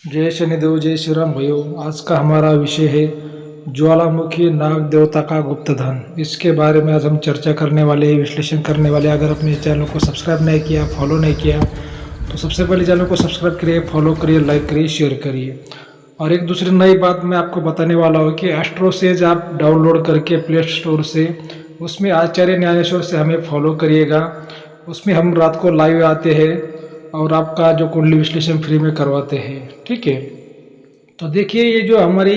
जय शनिदेव, जय श्री राम भयो। आज का हमारा विषय है ज्वालामुखी नाग देवता का गुप्त धन। इसके बारे में आज हम चर्चा करने वाले हैं, विश्लेषण करने वाले हैं। अगर अपने चैनल को सब्सक्राइब नहीं किया, फॉलो नहीं किया, तो सबसे पहले चैनल को सब्सक्राइब करिए, फॉलो करिए, लाइक करिए, शेयर करिए। और एक दूसरी नई बात मैं आपको बताने वाला हूँ कि एस्ट्रोसेज आप डाउनलोड करके प्ले स्टोर से, उसमें आचार्य ज्ञानेश्वर से हमें फॉलो करिएगा। उसमें हम रात को लाइव आते हैं और आपका जो कुंडली विश्लेषण फ्री में करवाते हैं, ठीक है। तो देखिए, ये जो हमारी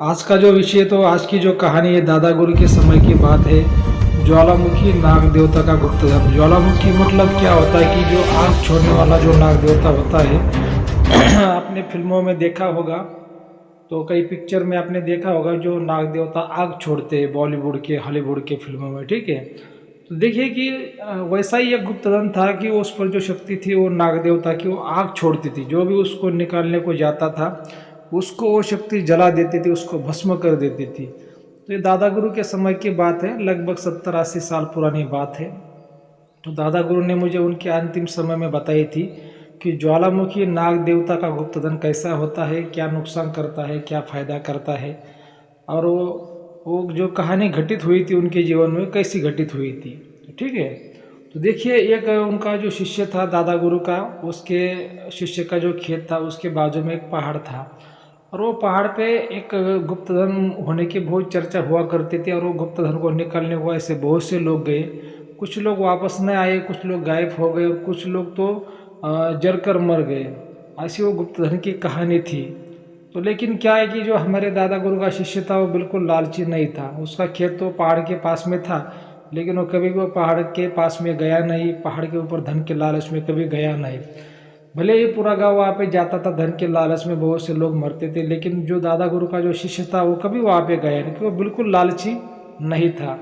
आज का जो विषय, तो आज की जो कहानी है दादा गुरु के समय की बात है। ज्वालामुखी नाग देवता का गुप्त धन। ज्वालामुखी मतलब क्या होता है कि जो आग छोड़ने वाला जो नाग देवता होता है आपने फिल्मों में देखा होगा, तो कई पिक्चर में आपने देखा होगा जो नाग देवता आग छोड़ते हैं बॉलीवुड के, हॉलीवुड के फिल्मों में, ठीक है। तो देखिए कि वैसा ही एक गुप्तधन था कि उस पर जो शक्ति थी वो नाग देवता की, वो आग छोड़ती थी। जो भी उसको निकालने को जाता था उसको वो शक्ति जला देती थी, उसको भस्म कर देती थी। तो ये दादा गुरु के समय की बात है, लगभग 70-80 साल पुरानी बात है। तो दादा गुरु ने मुझे उनके अंतिम समय में बताई थी कि ज्वालामुखी नाग देवता का गुप्तधन कैसा होता है, क्या नुकसान करता है, क्या फायदा करता है, और वो जो कहानी घटित हुई थी उनके जीवन में कैसी घटित हुई थी, ठीक है। तो देखिए, एक उनका जो शिष्य था दादा गुरु का, उसके शिष्य का जो खेत था उसके बाजू में एक पहाड़ था, और वो पहाड़ पे एक गुप्तधन होने की बहुत चर्चा हुआ करती थी। और वो गुप्तधन को निकालने को ऐसे बहुत से लोग गए, कुछ लोग वापस नहीं आए, कुछ लोग गायब हो गए, और कुछ लोग तो जलकर मर गए। ऐसी वो गुप्तधन की कहानी थी। तो लेकिन क्या है कि जो हमारे दादा गुरु का शिष्य था वो बिल्कुल लालची नहीं था। उसका खेत तो पहाड़ के पास में था, लेकिन वो कभी भी वो पहाड़ के पास में गया नहीं, पहाड़ के ऊपर धन के लालच में कभी गया नहीं। भले ही पूरा गांव वहाँ पे जाता था, धन के लालच में बहुत से लोग मरते थे, लेकिन जो दादा गुरु का जो शिष्य था वो कभी वहाँ पे गया नहीं, कि वो बिल्कुल लालची नहीं था।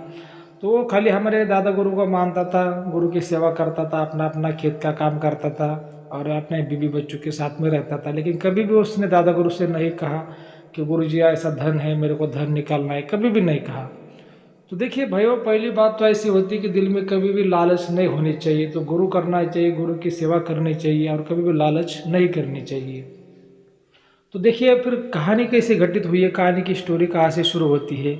तो वो खाली हमारे दादा गुरु को मानता था, गुरु की सेवा करता था, अपना अपना खेत का काम करता था और अपने बीवी बच्चों के साथ में रहता था। लेकिन कभी भी उसने दादा गुरु से नहीं कहा कि गुरु जी ऐसा धन है, मेरे को धन निकालना है, कभी भी नहीं कहा। तो देखिए भाइयों, पहली बात तो ऐसी होती है कि दिल में कभी भी लालच नहीं होनी चाहिए। तो गुरु करना चाहिए, गुरु की सेवा करनी चाहिए, और कभी भी लालच नहीं करनी चाहिए। तो देखिए फिर कहानी कैसे घटित हुई है, कहानी की स्टोरी कहाँ से शुरू होती है।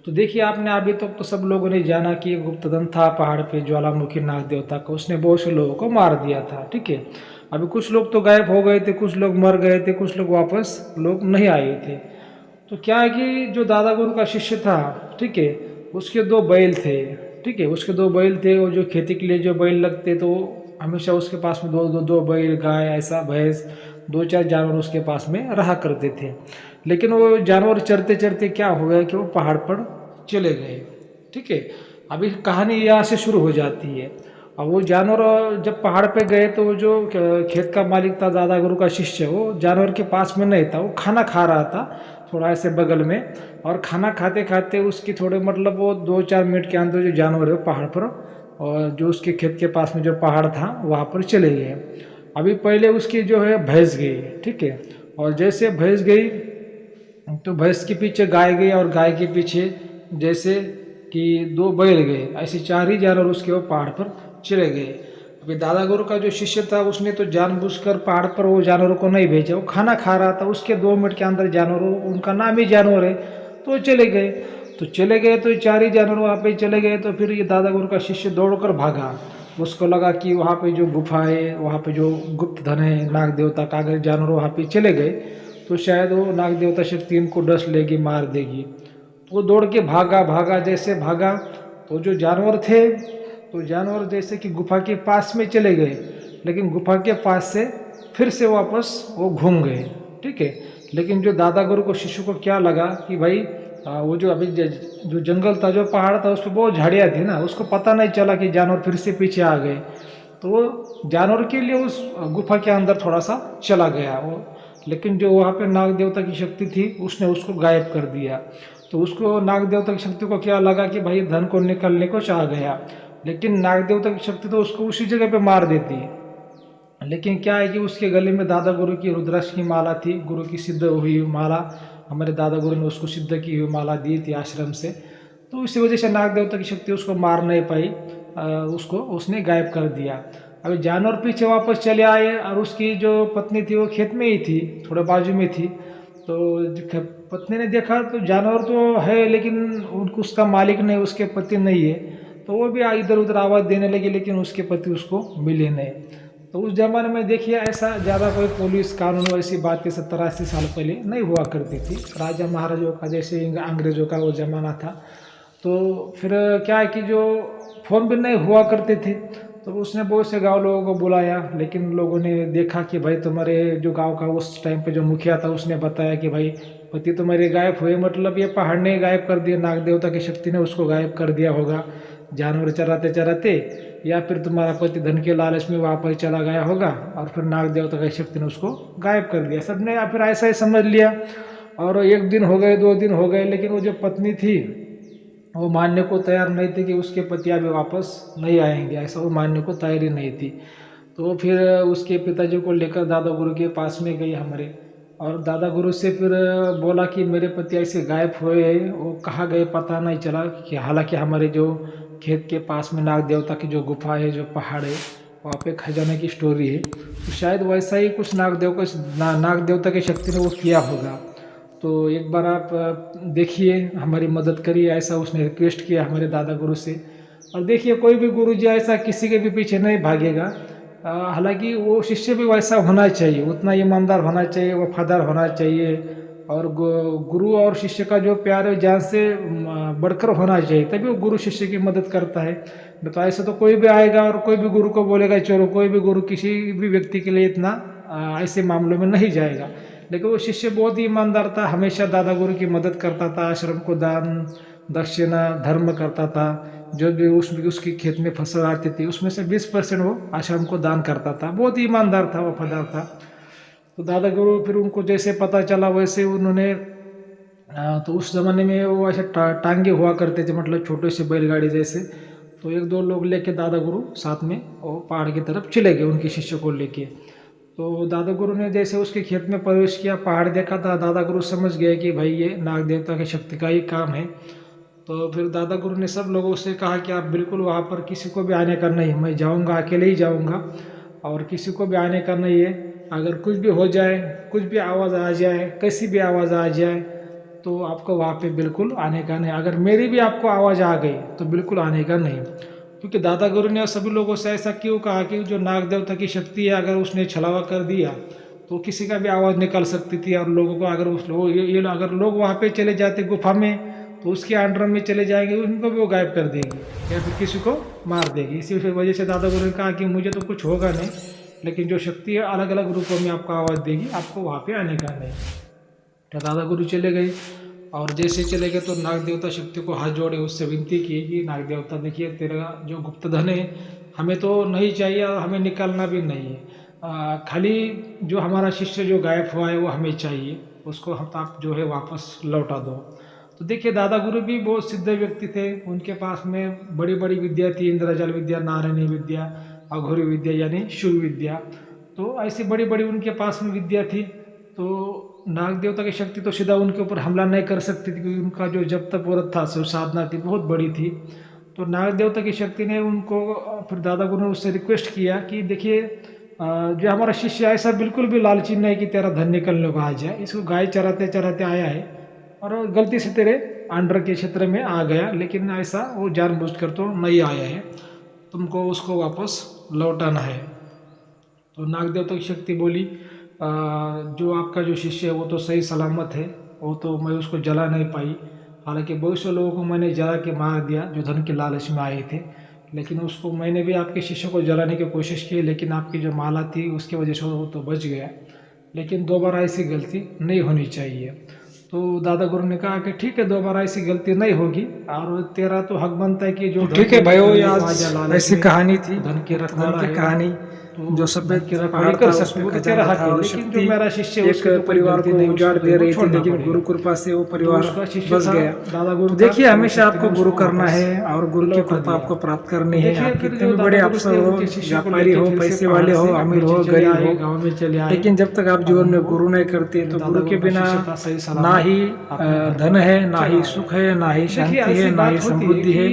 तो देखिए, आपने अभी तक तो सब लोगों ने जाना कि एक गुप्तधन था पहाड़ पे, ज्वालामुखी नाग देवता का, उसने बहुत से लोगों को मार दिया था, ठीक है। अभी कुछ लोग तो गायब हो गए थे, कुछ लोग मर गए थे, कुछ लोग वापस लोग नहीं आए थे। तो क्या है कि जो दादा गुरु का शिष्य था, ठीक है, उसके दो बैल थे, ठीक है, उसके दो बैल थे। और जो खेती के लिए जो बैल लगते, तो हमेशा उसके पास में दो दो दो बैल, गाय, ऐसा भैंस, दो चार जानवर उसके पास में रहा करते थे। लेकिन वो जानवर चरते चरते क्या हो गया कि वो पहाड़ पर चले गए, ठीक है। अभी कहानी यहाँ से शुरू हो जाती है। और वो जानवर जब पहाड़ पे गए, तो वो जो खेत का मालिक था दादा गुरु का शिष्य, वो जानवर के पास में नहीं था, वो खाना खा रहा था थोड़ा ऐसे बगल में। और खाना खाते खाते उसकी थोड़े मतलब वो 2-4 मिनट के अंदर जो जानवर है वो पहाड़ पर, और जो उसके खेत के पास में जो पहाड़ था वहाँ पर चले गए। अभी पहले उसकी जो है भैंस गई, ठीक है। और जैसे भैंस गई तो भैंस के पीछे गाय गई, और गाय के पीछे जैसे कि दो बैल गए, ऐसे 4 ही जानवर उसके वो पहाड़ पर चले गए। अभी दादा गुरु का जो शिष्य था उसने तो जानबूझकर पहाड़ पर वो जानवरों को नहीं भेजा, वो खाना खा रहा था, उसके 2 मिनट के अंदर जानवरों, उनका नाम ही जानवर है, तो चले गए। तो चले गए तो 4 ही जानवर वहाँ पे चले गए। तो फिर ये दादा गुरु का शिष्य दौड़कर भागा। उसको लगा कि वहाँ पे जो गुफा है, वहाँ पे जो गुप्त धन है नाग देवता का, अगर जानवर वहाँ पे चले गए तो शायद वो नाग देवता शक्ति इनको डस लेगी, मार देगी। तो वो दौड़ के भागा भागा, जैसे भागा तो जो जानवर थे, तो जानवर जैसे कि गुफा के पास में चले गए, लेकिन गुफा के पास से फिर से वापस वो घूम गए, ठीक है। लेकिन जो दादा गुरु को शिष्य को क्या लगा कि भाई वो जो अभी जो जंगल था, जो पहाड़ था, उस पर बहुत झाड़ियाँ थी ना, उसको पता नहीं चला कि जानवर फिर से पीछे आ गए। तो वो जानवर के लिए उस गुफा के अंदर थोड़ा सा चला गया वो, लेकिन जो वहाँ पे नाग देवता की शक्ति थी उसने उसको गायब कर दिया। तो उसको नाग देवता की शक्ति को क्या लगा कि भाई धन को निकलने को चाह गया, लेकिन नाग देवता की शक्ति तो उसको उसी जगह पे मार देती है। लेकिन क्या है कि उसके गले में दादा गुरु की रुद्राक्ष की माला थी, गुरु की सिद्ध हुई माला, हमारे दादा गुरु ने उसको सिद्ध की हुई माला दी थी आश्रम से। तो इसी वजह से नाग देवता की शक्ति उसको मार नहीं पाई, उसको उसने गायब कर दिया। अभी जानवर पीछे वापस चले आए और उसकी जो पत्नी थी वो खेत में ही थी, थोड़ा बाजू में थी। तो पत्नी ने देखा तो जानवर तो है लेकिन उनको उसका मालिक नहीं, उसके पति नहीं है। तो वो भी इधर उधर आवाज़ देने लगी लेकिन उसके पति उसको मिले नहीं। तो उस जमाने में देखिए ऐसा ज़्यादा कोई पुलिस कानून वैसी बातें 70-80 साल पहले नहीं हुआ करती थी। राजा महाराजों का जैसे अंग्रेज़ों का वो ज़माना था। तो फिर क्या है कि जो फ़ोन भी नहीं हुआ करते थे, तो उसने बहुत से गांव लोगों को बुलाया, लेकिन लोगों ने देखा कि भाई तुम्हारे जो गांव का उस टाइम पे जो मुखिया था उसने बताया कि भाई पति तुम्हारे गायब हुए, मतलब ये पहाड़ ने गायब कर दिया, नाग देवता की शक्ति ने उसको गायब कर दिया होगा जानवर चराते चराते, या फिर तुम्हारा पति धन के लालच में वापस चला गया होगा और फिर नाग देवता की शक्ति ने उसको गायब कर दिया। सबने या फिर ऐसा ही समझ लिया। और 1 दिन हो गए, 2 दिन हो गए, लेकिन वो जो पत्नी थी वो मानने को तैयार नहीं थी कि उसके पति अभी वापस नहीं आएंगे, ऐसा वो मानने को तैयार ही नहीं थी। तो फिर उसके पिताजी को लेकर दादा गुरु के पास में गई हमारे, और दादा गुरु से फिर बोला कि मेरे पति ऐसे गायब हुए, वो कहाँ गए पता नहीं चला। कि हालांकि हमारे जो खेत के पास में नाग देवता की जो गुफा है, जो पहाड़ है, वहाँ पे खजाने की स्टोरी है। तो शायद वैसा ही कुछ नाग देवता की शक्ति ने वो किया होगा। तो एक बार आप देखिए, हमारी मदद करिए, ऐसा उसने रिक्वेस्ट किया हमारे दादा गुरु से। और देखिए कोई भी गुरु जी ऐसा किसी के भी पीछे नहीं भागेगा। हालांकि वो शिष्य भी वैसा होना चाहिए, उतना ईमानदार होना चाहिए, वफादार होना चाहिए, और गुरु और शिष्य का जो प्यार है जान से बढ़कर होना चाहिए, तभी वो गुरु शिष्य की मदद करता है। नहीं तो ऐसा तो कोई भी आएगा और कोई भी गुरु को बोलेगा चलो, कोई भी गुरु किसी भी व्यक्ति के लिए इतना ऐसे मामलों में नहीं जाएगा। लेकिन वो शिष्य बहुत ही ईमानदार था, हमेशा दादा गुरु की मदद करता था, आश्रम को दान दक्षिणा धर्म करता था। जो भी उसकी खेत में फसल आती थी उसमें से 20% वो आश्रम को दान करता था। बहुत ही ईमानदार था, वफादार था। तो दादा गुरु फिर उनको जैसे पता चला वैसे उन्होंने तो उस ज़माने में वो ऐसे टांगे हुआ करते थे, मतलब छोटे से बैलगाड़ी जैसे। तो 1-2 लोग लेके दादा गुरु साथ में वो पहाड़ की तरफ चले गए उनके शिष्य को लेके। तो दादा गुरु ने जैसे उसके खेत में प्रवेश किया, पहाड़ देखा था, दादा गुरु समझ गए कि भाई ये नाग देवता की शक्ति का ही काम है। तो फिर दादा गुरु ने सब लोगों से कहा कि आप बिल्कुल वहाँ पर किसी को भी आने का नहीं, मैं जाऊँगा, अकेले ही जाऊँगा, और किसी को भी आने का नहीं है। अगर कुछ भी हो जाए, कुछ भी आवाज़ आ जाए, कैसी भी आवाज़ आ जाए, तो आपको वहाँ पे बिल्कुल आने का नहीं। अगर मेरी भी आपको आवाज़ आ गई तो बिल्कुल आने का नहीं। क्योंकि दादा गुरु ने सभी लोगों से ऐसा क्यों कहा कि जो नाग देवता की शक्ति है, अगर उसने छलावा कर दिया तो किसी का भी आवाज़ निकल सकती थी, और लोगों को अगर ये अगर लोग वहाँ पे चले जाते गुफा में तो उसके अंडर में चले जाएंगे, उनको भी वो गायब कर देगी या फिर किसी को मार देगी। इसी वजह से दादा गुरु ने कहा कि मुझे तो कुछ होगा नहीं, लेकिन जो शक्ति है अलग अलग रूपों में आपको आवाज़ देगी, आपको वहाँ पे आने का नहीं। तो दादा गुरु चले गए, और जैसे चले गए तो नाग देवता शक्ति को हाथ जोड़े, उससे विनती की कि नाग देवता देखिए तेरा जो गुप्त धन है हमें तो नहीं चाहिए और हमें निकालना भी नहीं है, खाली जो हमारा शिष्य जो गायब हुआ है वो हमें चाहिए, उसको हम आप जो है वापस लौटा दो। तो देखिए दादा गुरु भी बहुत सिद्ध व्यक्ति थे, उनके पास में बड़ी बड़ी विद्या थी, इंद्रजाल विद्या, नारायणी विद्या, अघोरी विद्या यानी शिव विद्या। तो ऐसी बड़ी बड़ी उनके पास में विद्या थी। तो नाग देवता की शक्ति तो सीधा उनके ऊपर हमला नहीं कर सकती थी, क्योंकि उनका जो जप तप व्रत था, शिव साधना थी, बहुत बड़ी थी। तो नाग देवता की शक्ति ने उनको, फिर दादा गुरु ने उससे रिक्वेस्ट किया कि देखिए जो हमारा शिष्य ऐसा बिल्कुल भी लालची नहीं कि तेरा धन निकलने को आ जाए, इसको गाय चराते चराते आया है और गलती से तेरे अंडर के क्षेत्र में आ गया, लेकिन ऐसा वो जानबूझकर तो नहीं आया है, तुमको उसको वापस लौटाना है। तो नाग देवता की शक्ति बोली जो आपका जो शिष्य है वो तो सही सलामत है, वो तो मैं उसको जला नहीं पाई, हालांकि बहुत से लोगों को मैंने जला के मार दिया जो धन के लालच में आए थे, लेकिन उसको मैंने भी आपके शिष्य को जलाने की कोशिश की, लेकिन आपकी जो माला थी उसकी वजह से वो तो बच गया, लेकिन दोबारा ऐसी गलती नहीं होनी चाहिए। तो दादा गुरु ने कहा कि ठीक है, दोबारा ऐसी गलती नहीं होगी, और तेरा तो हक बनता है कि जो ठीक है भाई, ऐसी कहानी थी, धन की रखवाला है, कहानी जो सफेद की रखवाली कर सकते हो, तेरा हक है। लेकिन जो मेरा शिष्य एक परिवार को उजाड़ दे रही थी, लेकिन गुरु कृपा से वो परिवार बच गया। दादा गुरु देखिए, हमेशा आपको गुरु करना है और गुरु की कृपा आपको प्राप्त करनी है। आप कितने भी बड़े अफसर हो, व्यापारी हो, पैसे वाले हो, अमीर हो, गरीब हो, गाँव में चले आए, लेकिन जब तक आप जीवन में गुरु नहीं करते तो गुरु के बिना ना ही धन है, ना ही सुख है, ना ही शांति है, ना ही समृद्धि है।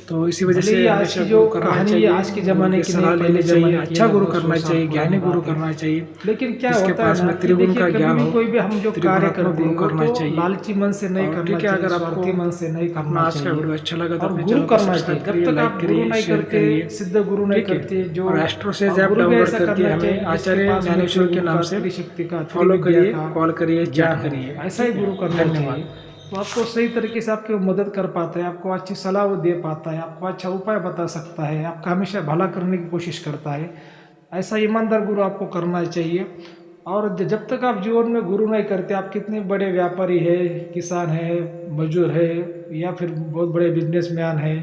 तो इसी वजह से आज हमेशा की जो गुरु करना कहानी है चाहिए, आज के ज़माने की सलाह नहीं, लेनी पहले चाहिए, ज़माने की अच्छा है, गुरु लगभग करना 100 चाहिए, साल ज्ञानी पुरानी गुरु बात है। करना चाहिए। लेकिन क्या जिसके होता है पास ना में कि त्रिगुण देखिए का कभी ज्ञान भी हो, कोई भी हम जो कार्य त्रिगुणात्मक करते गुरु हैं वो करना तो चाहिए। लालची मन से नहीं और करना ठीक है, चाहिए, अगर आपको स्वार्थी मन से नहीं अपना करना आज का चाहिए। वीडियो अच्छा लगा तो और अपने गुरु चैनल को करना चाहिए, सब्सक्राइब जब करिए, तक लाइक आप गुरु करिए, नहीं शेयर करते, करिए, सिद्ध गुरु नहीं ठीक है। करते जो और एस्ट्रो से और ऐप गुरु भी डाउनलोड ऐसा करके करना हमें चाहिए जिसके आचार्य पास में ज्ञानेश्वर के त्रिगुण नाम का, से त्रिशक्ति का, फॉलो त्रिविद्या करिए, का कॉल करिए, ज्ञान चैट हो, करिए। ऐसा ही ठीक है, गुरु करना चाहिए। धन्यवाद। तो आपको सही तरीके से आपकी मदद कर पाता है, आपको अच्छी सलाह वो दे पाता है, आपको अच्छा उपाय बता सकता है, आपका हमेशा भला करने की कोशिश करता है। ऐसा ईमानदार गुरु आपको करना चाहिए। और जब तक आप जीवन में गुरु नहीं करते, आप कितने बड़े व्यापारी है, किसान है, मजदूर है, या फिर बहुत बड़े बिजनेसमैन है,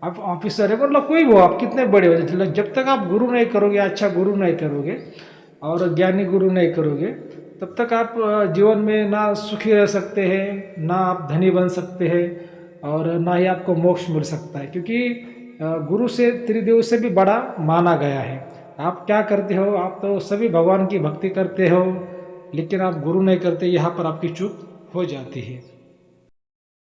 आप ऑफिसर है, मतलब कोई भी हो, आप कितने बड़े हो, जब तक आप गुरु नहीं करोगे, अच्छा गुरु नहीं करोगे और ज्ञानी गुरु नहीं करोगे, तब तक आप जीवन में ना सुखी रह सकते हैं, ना आप धनी बन सकते हैं, और ना ही आपको मोक्ष मिल सकता है। क्योंकि गुरु से त्रिदेव से भी बड़ा माना गया है। आप क्या करते हो, आप तो सभी भगवान की भक्ति करते हो, लेकिन आप गुरु नहीं करते, यहाँ पर आपकी चूक हो जाती है।